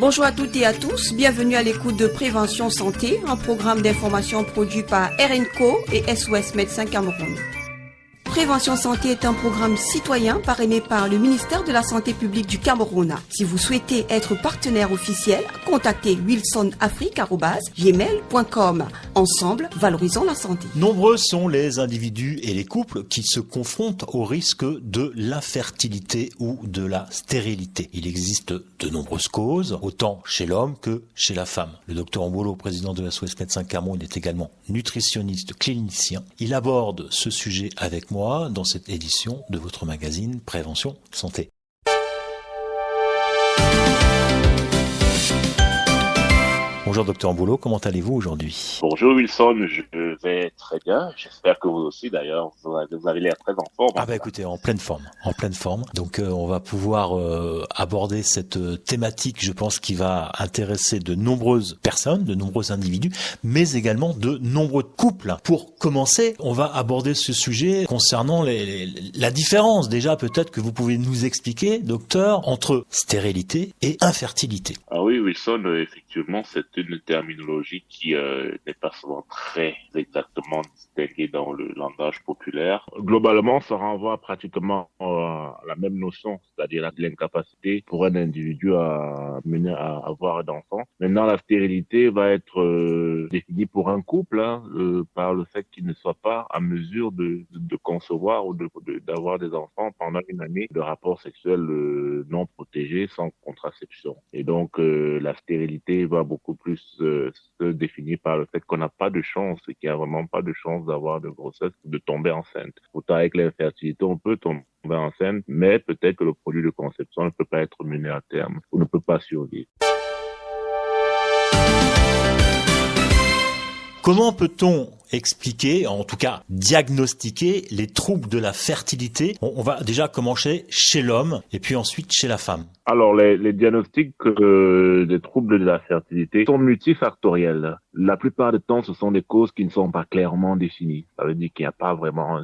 Bonjour à toutes et à tous, bienvenue à l'écoute de Prévention Santé, un programme d'information produit par RNCO et SOS Médecins Cameroun. Prévention Santé est un programme citoyen parrainé par le ministère de la Santé publique du Cameroun. Si vous souhaitez être partenaire officiel, contactez wilsonafrique@gmail.com. Ensemble, valorisons la santé. Nombreux sont les individus et les couples qui se confrontent au risque de l'infertilité ou de la stérilité. Il existe de nombreuses causes, autant chez l'homme que chez la femme. Le docteur Mbolo, président de SOS Médecins Cameroun, est également nutritionniste clinicien. Il aborde ce sujet avec moi dans cette édition de votre magazine Prévention Santé. Bonjour Docteur Mbolo, comment allez-vous aujourd'hui? Bonjour Wilson, je vais très bien. J'espère que vous aussi d'ailleurs, vous avez l'air très en forme. Écoutez, en pleine forme. Donc on va pouvoir aborder cette thématique, je pense, qui va intéresser de nombreuses personnes, de nombreux individus, mais également de nombreux couples. Pour commencer, on va aborder ce sujet concernant la différence. Déjà, peut-être que vous pouvez nous expliquer, docteur, entre stérilité et infertilité. Ah oui Wilson, effectivement, c'est une terminologie qui n'est pas souvent très exactement distinguée dans le langage populaire. Globalement, ça renvoie pratiquement à la même notion, c'est-à-dire l'incapacité pour un individu à mener à avoir d'enfants. Maintenant, la stérilité va être définie pour un couple par le fait qu'il ne soit pas à mesure de concevoir ou d'avoir des enfants pendant une année de rapports sexuels non protégés sans contraception. Et donc, la stérilité va beaucoup plus se définir par le fait qu'on n'a pas de chance et qu'il n'y a vraiment pas de chance d'avoir de grossesse, de tomber enceinte. Pourtant, avec l'infertilité, on peut tomber enceinte, mais peut-être que le produit de conception ne peut pas être mené à terme ou ne peut pas survivre. Comment peut-on expliquer, en tout cas diagnostiquer les troubles de la fertilité? On va déjà commencer chez l'homme et puis ensuite chez la femme. Alors, les diagnostics des troubles de la fertilité sont multifactoriels. La plupart du temps, ce sont des causes qui ne sont pas clairement définies. Ça veut dire qu'il n'y a pas vraiment un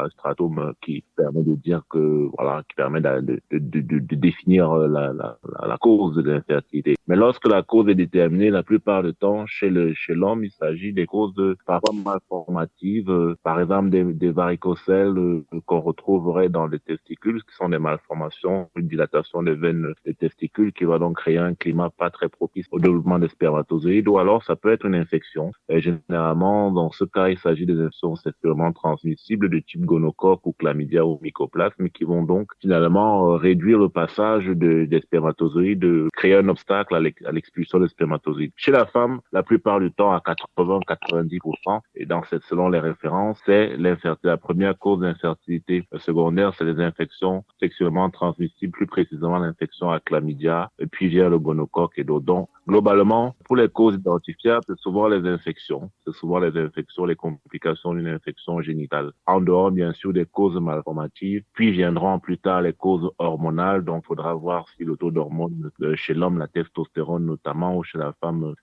stratum qui permet de dire qui permet de définir la cause de l'infertilité. Mais lorsque la cause est déterminée, la plupart du temps, chez l'homme, il s'agit des causes parfois malformatives, par exemple des varicocèles qu'on retrouverait dans les testicules, qui sont des malformations, une dilatation des veines des testicules qui va donc créer un climat pas très propice au développement des spermatozoïdes, ou alors ça peut être une infection. Et généralement, dans ce cas, il s'agit des infections sexuellement transmissibles de type gonocoque ou chlamydia ou mycoplasme qui vont donc finalement réduire le passage des spermatozoïdes, créer un obstacle à l'expulsion des spermatozoïdes. Chez la femme, la plupart du temps, à 80-90%, et selon les références, c'est l'infertilité. La première cause d'infertilité secondaire, c'est les infections sexuellement transmissibles, plus précisément l'infection à chlamydia, et puis vient le gonocoque et d'autres. Donc, globalement, pour les causes identifiables, c'est souvent les infections. Les complications d'une infection génitale. En dehors, bien sûr, des causes malformatives. Puis viendront plus tard les causes hormonales. Donc, il faudra voir si le taux d'hormones chez l'homme, la testostérone notamment, ou chez la femme,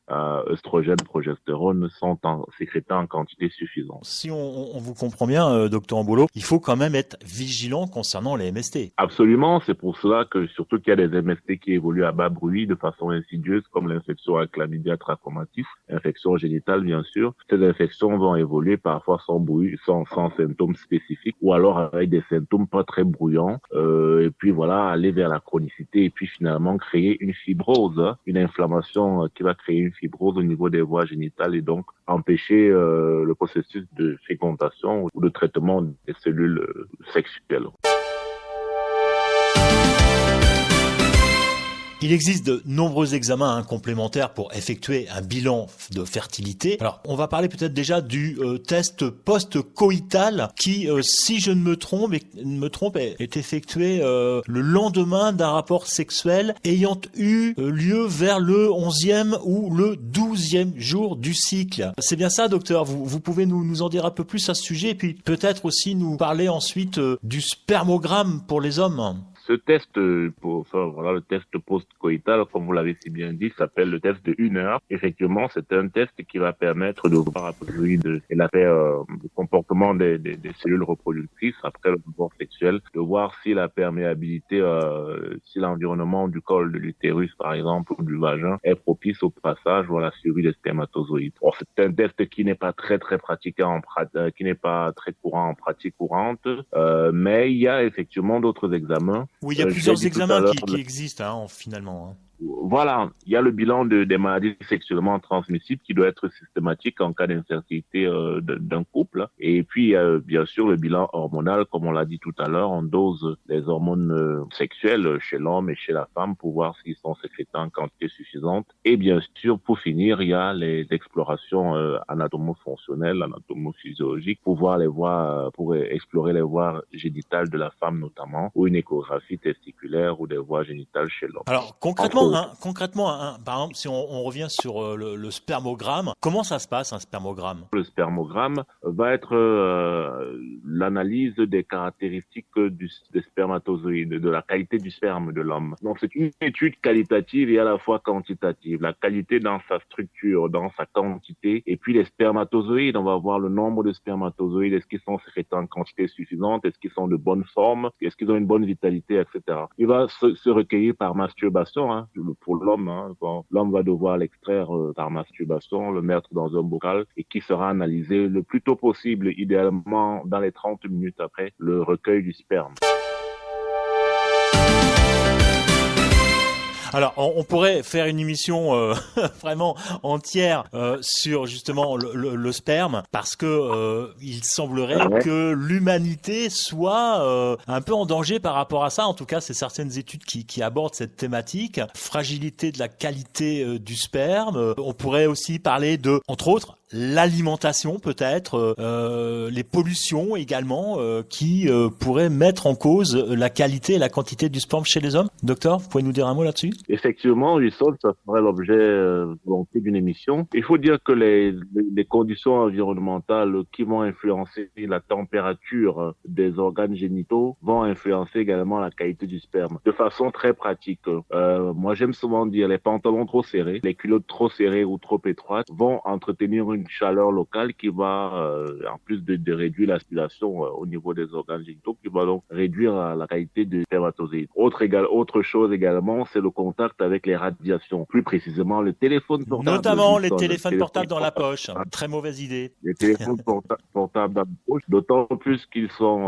œstrogène, progestérone, sont sécrétés en quantité suffisante. Si on vous comprend bien, docteur Mbolo, il faut quand même être vigilant concernant les MST. Absolument. C'est pour cela que, surtout qu'il y a des MST qui évoluent à bas bruit de façon insidieuse, comme l'infection à chlamydia trachomatis, infection génitale bien sûr. Ces infections vont évoluer parfois sans bruit, sans symptômes spécifiques, ou alors avec des symptômes pas très bruyants, et puis voilà, aller vers la chronicité, et puis finalement créer une fibrose, une inflammation qui va créer une fibrose au niveau des voies génitales et donc empêcher le processus de fécondation ou de traitement des cellules sexuelles. Il existe de nombreux examens complémentaires pour effectuer un bilan de fertilité. Alors, on va parler peut-être déjà du test post-coïtal qui, si je ne me trompe, est effectué le lendemain d'un rapport sexuel ayant eu lieu vers le 11e ou le 12e jour du cycle. C'est bien ça, docteur? Vous pouvez nous en dire un peu plus à ce sujet et puis peut-être aussi nous parler ensuite du spermogramme pour les hommes. Ce test, le test post-coïtal, comme vous l'avez si bien dit, s'appelle le test de 1 heure. Effectivement, c'est un test qui va permettre de voir a priori le comportement des cellules reproductrices après le rapport sexuel, de voir si la perméabilité, si l'environnement du col de l'utérus, par exemple, ou du vagin, est propice au passage ou à la survie des spermatozoïdes. Bon, c'est un test qui n'est pas très pratiqué qui n'est pas très courant en pratique courante, mais il y a effectivement d'autres examens. Oui, il y a plusieurs examens qui existent finalement. Voilà, il y a le bilan des maladies sexuellement transmissibles qui doit être systématique en cas d'infertilité d'un couple. Et puis, il y a bien sûr le bilan hormonal, comme on l'a dit tout à l'heure, on dose les hormones sexuelles chez l'homme et chez la femme pour voir s'ils sont sécrétés en quantité suffisante. Et bien sûr, pour finir, il y a les explorations anatomo-fonctionnelles, anatomo-physiologiques pour explorer les voies génitales de la femme notamment, ou une échographie testiculaire ou des voies génitales chez l'homme. Alors concrètement, par exemple, si on revient sur le spermogramme, comment ça se passe un spermogramme ? Le spermogramme va être l'analyse des caractéristiques des spermatozoïdes, de la qualité du sperme de l'homme. Donc c'est une étude qualitative et à la fois quantitative. La qualité dans sa structure, dans sa quantité, et puis les spermatozoïdes, on va voir le nombre de spermatozoïdes, est-ce qu'ils sont sécrétés en quantité suffisante, est-ce qu'ils sont de bonne forme, est-ce qu'ils ont une bonne vitalité, etc. Il va se recueillir par masturbation, pour l'homme. L'homme va devoir l'extraire par masturbation, le mettre dans un bocal et qui sera analysé le plus tôt possible, idéalement dans les 30 minutes après le recueil du sperme. Alors, on pourrait faire une émission vraiment entière sur justement le sperme, parce que il semblerait que l'humanité soit un peu en danger par rapport à ça. En tout cas, c'est certaines études qui abordent cette thématique. Fragilité de la qualité du sperme. On pourrait aussi parler de, entre autres, l'alimentation peut-être, les pollutions également, qui pourraient mettre en cause la qualité et la quantité du sperme chez les hommes. Docteur, vous pouvez nous dire un mot là-dessus ? Effectivement, Wilson, ça ferait l'objet d'une émission. Il faut dire que les conditions environnementales qui vont influencer la température des organes génitaux vont influencer également la qualité du sperme de façon très pratique. Moi, j'aime souvent dire les pantalons trop serrés, les culottes trop serrées ou trop étroites vont entretenir une chaleur locale qui va, en plus de réduire l'aspiration au niveau des organes génitaux, qui va donc réduire la qualité du spermatozoïde. Autre chose également, c'est le contact avec les radiations, plus précisément le téléphone portable. Notamment les téléphones portables dans la poche. Très mauvaise idée. Les téléphones portables dans la poche, d'autant plus qu'ils sont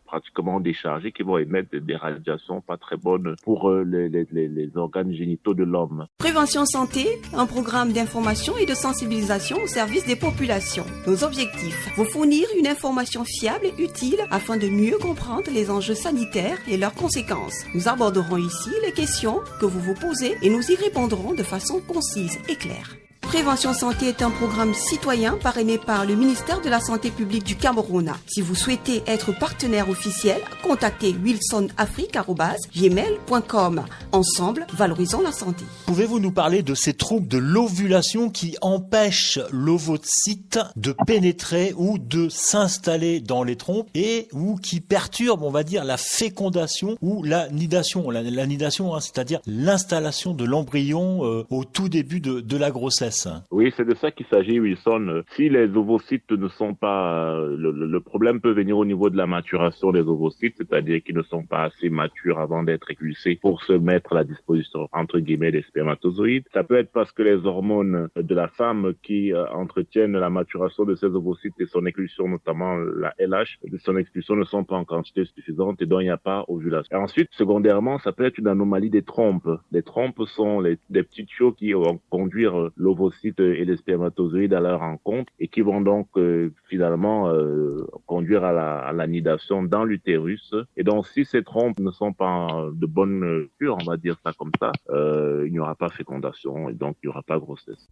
pratiquement déchargés, qui vont émettre des radiations pas très bonnes pour les organes génitaux de l'homme. Prévention Santé, un programme d'information et de sensibilisation au service des populations. Nos objectifs, vous fournir une information fiable et utile afin de mieux comprendre les enjeux sanitaires et leurs conséquences. Nous aborderons ici les questions que vous vous posez et nous y répondrons de façon concise et claire. Prévention Santé est un programme citoyen parrainé par le ministère de la Santé publique du Cameroun. Si vous souhaitez être partenaire officiel, contactez wilsonafrique@gmail.com. Ensemble, valorisons la santé. Pouvez-vous nous parler de ces troubles de l'ovulation qui empêchent l'ovocyte de pénétrer ou de s'installer dans les trompes et ou qui perturbent, on va dire, la fécondation ou la nidation. La nidation, c'est-à-dire l'installation de l'embryon au tout début de la grossesse. Oui, c'est de ça qu'il s'agit, Wilson. Si les ovocytes ne sont pas... le problème peut venir au niveau de la maturation des ovocytes, c'est-à-dire qu'ils ne sont pas assez matures avant d'être expulsés pour se mettre à la disposition, entre guillemets, des spermatozoïdes. Ça peut être parce que les hormones de la femme qui entretiennent la maturation de ces ovocytes et son expulsion, notamment la LH, de son expulsion ne sont pas en quantité suffisante et donc il n'y a pas ovulation. Et ensuite, secondairement, ça peut être une anomalie des trompes. Les trompes sont des petits tuyaux qui vont conduire l'ovocyte et les spermatozoïdes à leur rencontre et qui vont donc finalement conduire à la nidation dans l'utérus. Et donc si ces trompes ne sont pas de bonne cure, on va dire ça comme ça, il n'y aura pas fécondation et donc il n'y aura pas grossesse.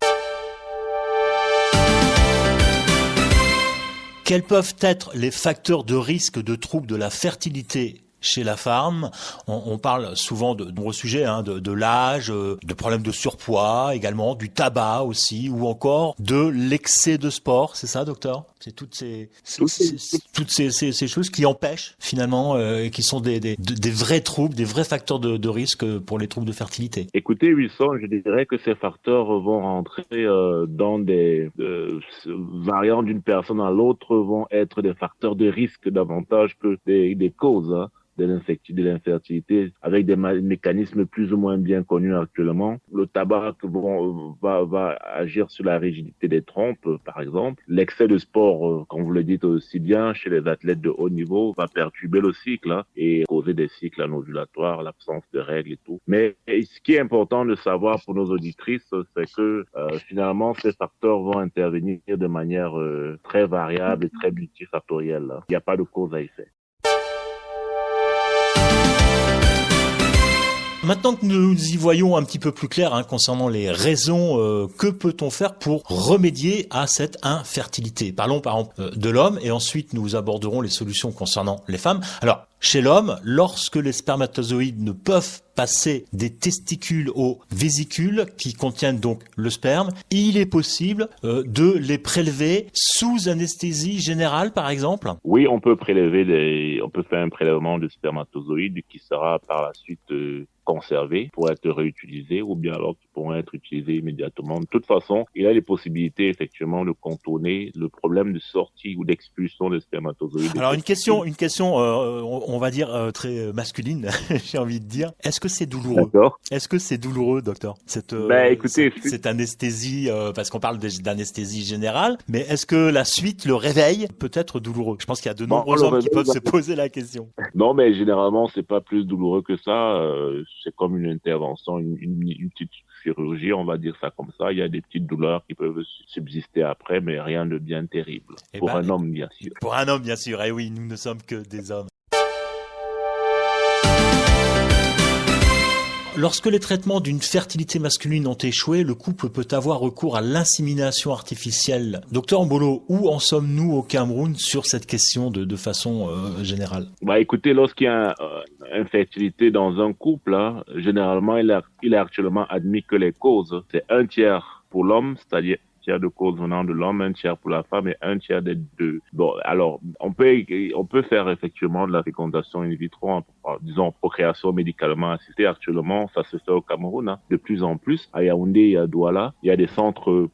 Quels peuvent être les facteurs de risque de troubles de la fertilité chez la femme. On parle souvent de nombreux sujets, de l'âge, de problèmes de surpoids également, du tabac aussi, ou encore de l'excès de sport. C'est ça, docteur? C'est toutes ces choses qui empêchent finalement, et qui sont des vrais troubles, des vrais facteurs de risque pour les troubles de fertilité. Écoutez, Wilson, je dirais que ces facteurs vont rentrer dans des variants d'une personne à l'autre, vont être des facteurs de risque davantage que des causes de l'infertilité, avec des mécanismes plus ou moins bien connus actuellement. Le tabac va agir sur la rigidité des trompes, par exemple. L'excès de sport, comme vous le dites aussi bien, chez les athlètes de haut niveau, va perturber le cycle et causer des cycles anovulatoires, l'absence de règles et tout. Mais ce qui est important de savoir pour nos auditrices, c'est que finalement, ces facteurs vont intervenir de manière très variable et très multifactorielle. Il n'y a pas de cause à effet. Maintenant que nous y voyons un petit peu plus clair concernant les raisons, que peut-on faire pour remédier à cette infertilité? Parlons par exemple de l'homme et ensuite nous aborderons les solutions concernant les femmes. Alors, chez l'homme, lorsque les spermatozoïdes ne peuvent passer des testicules aux vésicules qui contiennent donc le sperme, il est possible de les prélever sous anesthésie générale, par exemple? Oui, on peut faire un prélèvement de spermatozoïdes qui sera par la suite conservé pour être réutilisé, ou bien alors qui pourront être utilisés immédiatement. De toute façon, il y a les possibilités effectivement de contourner le problème de sortie ou d'expulsion des spermatozoïdes. Alors une question, on va dire très masculine, j'ai envie de dire. Est-ce que c'est douloureux? D'accord. Est-ce que c'est douloureux, docteur? Écoutez, cette anesthésie, parce qu'on parle d'anesthésie générale, mais est-ce que la suite, le réveil, peut être douloureux? Je pense qu'il y a de nombreux hommes qui peuvent se poser la question. Non, mais généralement, c'est pas plus douloureux que ça. C'est comme une intervention, une petite chirurgie, on va dire ça comme ça. Il y a des petites douleurs qui peuvent subsister après, mais rien de bien terrible. Pour un homme, bien sûr. Pour un homme, bien sûr. Et oui, nous ne sommes que des hommes. Lorsque les traitements d'une fertilité masculine ont échoué, le couple peut avoir recours à l'insémination artificielle. Docteur Mbolo, où en sommes-nous au Cameroun sur cette question de façon générale? Écoutez, lorsqu'il y a infertilité dans un couple, généralement, il est actuellement admis que les causes, c'est 1/3 pour l'homme, c'est-à-dire tiers de cause venant de l'homme, 1/3 pour la femme et 1/3 des deux. Bon, alors, on peut faire effectivement de la fécondation in vitro, disons, procréation médicalement assistée. Actuellement, ça se fait au Cameroun, de plus en plus. À Yaoundé et à Douala, il y a des centres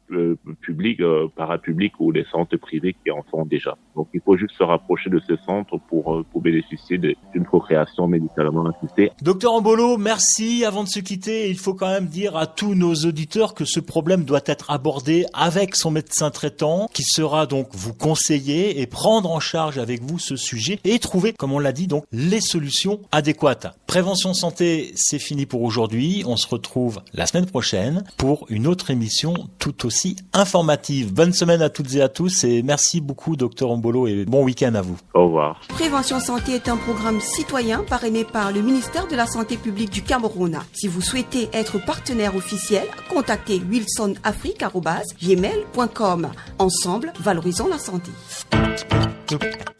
publics, parapublics ou des centres privés qui en font déjà. Donc, il faut juste se rapprocher de ces centres pour bénéficier d'une procréation médicalement assistée. Docteur Mbolo, merci. Avant de se quitter, il faut quand même dire à tous nos auditeurs que ce problème doit être abordé avec son médecin traitant, qui sera donc vous conseiller et prendre en charge avec vous ce sujet et trouver, comme on l'a dit, donc les solutions adéquates. Prévention santé, c'est fini pour aujourd'hui. On se retrouve la semaine prochaine pour une autre émission tout aussi informative. Bonne semaine à toutes et à tous et merci beaucoup, docteur Mbolo, et bon week-end à vous. Au revoir. Prévention santé est un programme citoyen parrainé par le ministère de la Santé publique du Cameroun. Si vous souhaitez être partenaire officiel, contactez wilsonafrique@gmail.com. Ensemble, valorisons la santé.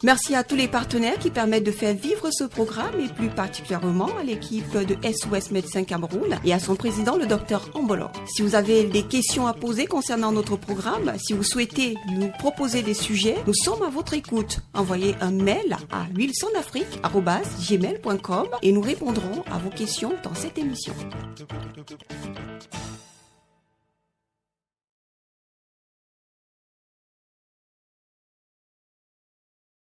Merci à tous les partenaires qui permettent de faire vivre ce programme et plus particulièrement à l'équipe de SOS Médecins Cameroun et à son président, le docteur Mbolo. Si vous avez des questions à poser concernant notre programme, si vous souhaitez nous proposer des sujets, nous sommes à votre écoute. Envoyez un mail à wilsonafrique@gmail.com et nous répondrons à vos questions dans cette émission.